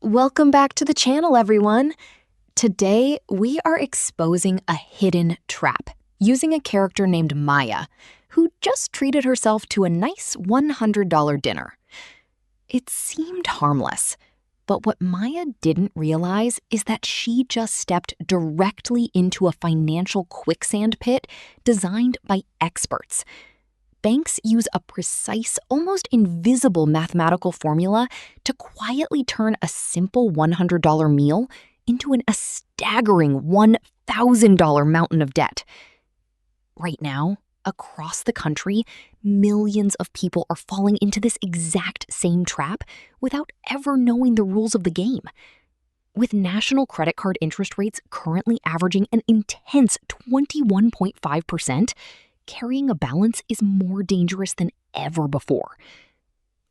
Welcome back to the channel, everyone. Today, we are exposing a hidden trap using a character named Maya, who just treated herself to a nice $100 dinner. It seemed harmless, but what Maya didn't realize is that she just stepped directly into a financial quicksand pit designed by experts. Banks use a precise, almost invisible mathematical formula to quietly turn a simple $100 meal into a staggering $1,000 mountain of debt. Right now, across the country, millions of people are falling into this exact same trap without ever knowing the rules of the game. With national credit card interest rates currently averaging an intense 21.5%, carrying a balance is more dangerous than ever before.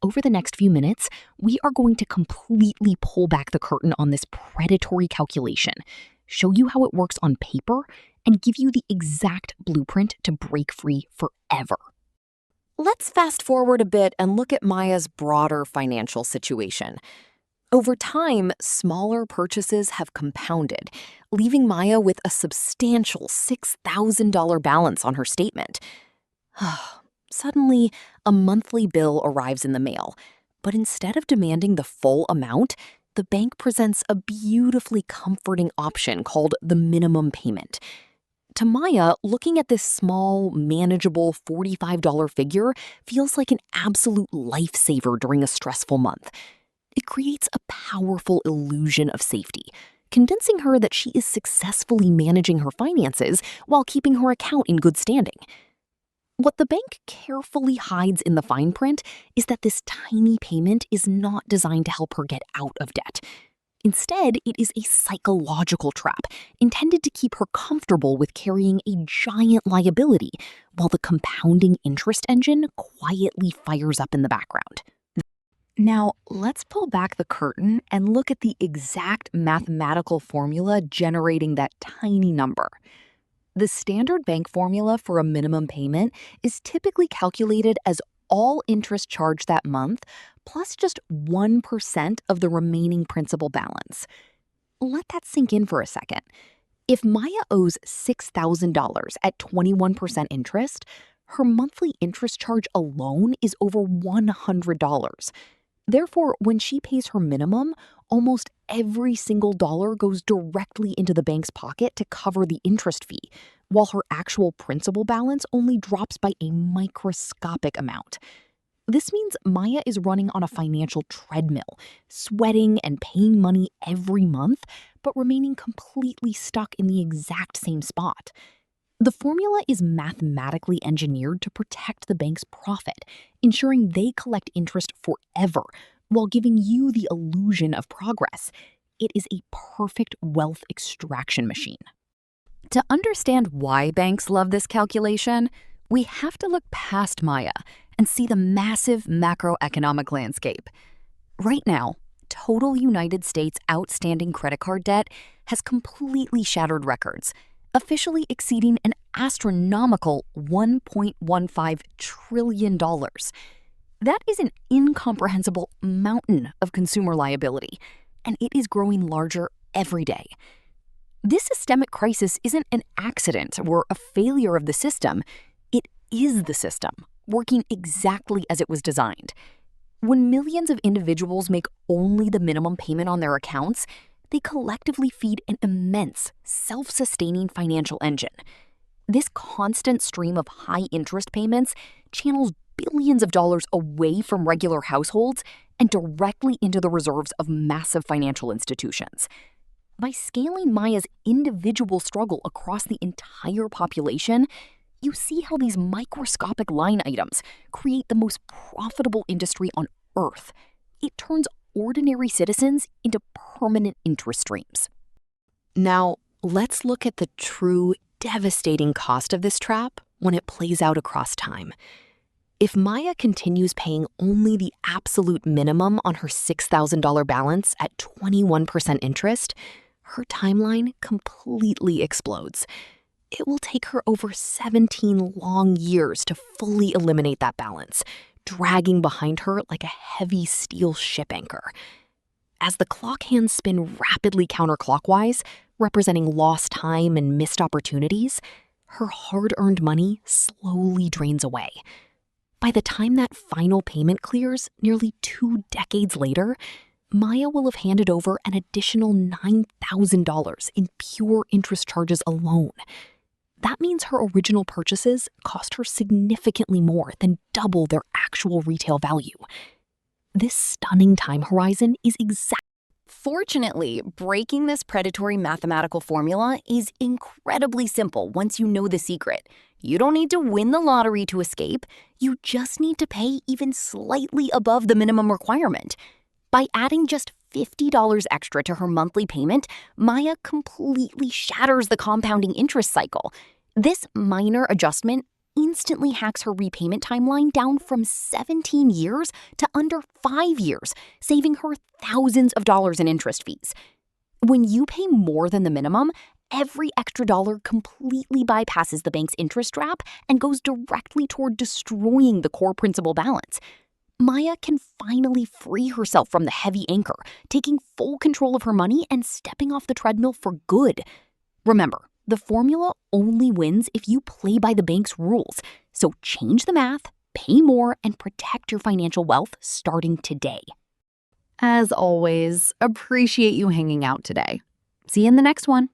Over the next few minutes, we are going to completely pull back the curtain on this predatory calculation, show you how it works on paper, and give you the exact blueprint to break free forever. Let's fast forward a bit and look at Maya's broader financial situation. Over time, smaller purchases have compounded, leaving Maya with a substantial $6,000 balance on her statement. Suddenly, a monthly bill arrives in the mail, but instead of demanding the full amount, the bank presents a beautifully comforting option called the minimum payment. To Maya, looking at this small, manageable $45 figure feels like an absolute lifesaver during a stressful month. It creates a powerful illusion of safety, convincing her that she is successfully managing her finances while keeping her account in good standing. What the bank carefully hides in the fine print is that this tiny payment is not designed to help her get out of debt. Instead, it is a psychological trap intended to keep her comfortable with carrying a giant liability while the compounding interest engine quietly fires up in the background. Now, let's pull back the curtain and look at the exact mathematical formula generating that tiny number. The standard bank formula for a minimum payment is typically calculated as all interest charged that month plus just 1% of the remaining principal balance. Let that sink in for a second. If Maya owes $6,000 at 21% interest, her monthly interest charge alone is over $100. Therefore, when she pays her minimum, almost every single dollar goes directly into the bank's pocket to cover the interest fee, while her actual principal balance only drops by a microscopic amount. This means Maya is running on a financial treadmill, sweating and paying money every month, but remaining completely stuck in the exact same spot. The formula is mathematically engineered to protect the bank's profit, ensuring they collect interest forever while giving you the illusion of progress. It is a perfect wealth extraction machine. To understand why banks love this calculation, we have to look past Maya and see the massive macroeconomic landscape. Right now, total United States outstanding credit card debt has completely shattered records, officially exceeding an astronomical $1.15 trillion. That is an incomprehensible mountain of consumer liability, and it is growing larger every day. This systemic crisis isn't an accident or a failure of the system. It is the system, working exactly as it was designed. When millions of individuals make only the minimum payment on their accounts, they collectively feed an immense, self-sustaining financial engine. This constant stream of high-interest payments channels billions of dollars away from regular households and directly into the reserves of massive financial institutions. By scaling Maya's individual struggle across the entire population, you see how these microscopic line items create the most profitable industry on Earth. It turns ordinary citizens into permanent interest streams. Now, let's look at the true devastating cost of this trap when it plays out across time. If Maya continues paying only the absolute minimum on her $6,000 balance at 21% interest, her timeline completely explodes. It will take her over 17 long years to fully eliminate that balance, dragging behind her like a heavy steel ship anchor. As the clock hands spin rapidly counterclockwise, representing lost time and missed opportunities, her hard-earned money slowly drains away. By the time that final payment clears, nearly 2 decades later, Maya will have handed over an additional $9,000 in pure interest charges alone. That means her original purchases cost her significantly more than double their actual retail value. This stunning time horizon is exactly. Fortunately, breaking this predatory mathematical formula is incredibly simple once you know the secret. You don't need to win the lottery to escape. You just need to pay even slightly above the minimum requirement. By adding just $50 extra to her monthly payment, Maya completely shatters the compounding interest cycle. This minor adjustment instantly hacks her repayment timeline down from 17 years to under 5 years, saving her thousands of dollars in interest fees. When you pay more than the minimum, every extra dollar completely bypasses the bank's interest trap and goes directly toward destroying the core principal balance. Maya can finally free herself from the heavy anchor, taking full control of her money and stepping off the treadmill for good. Remember, the formula only wins if you play by the bank's rules. So change the math, pay more, and protect your financial wealth starting today. As always, appreciate you hanging out today. See you in the next one.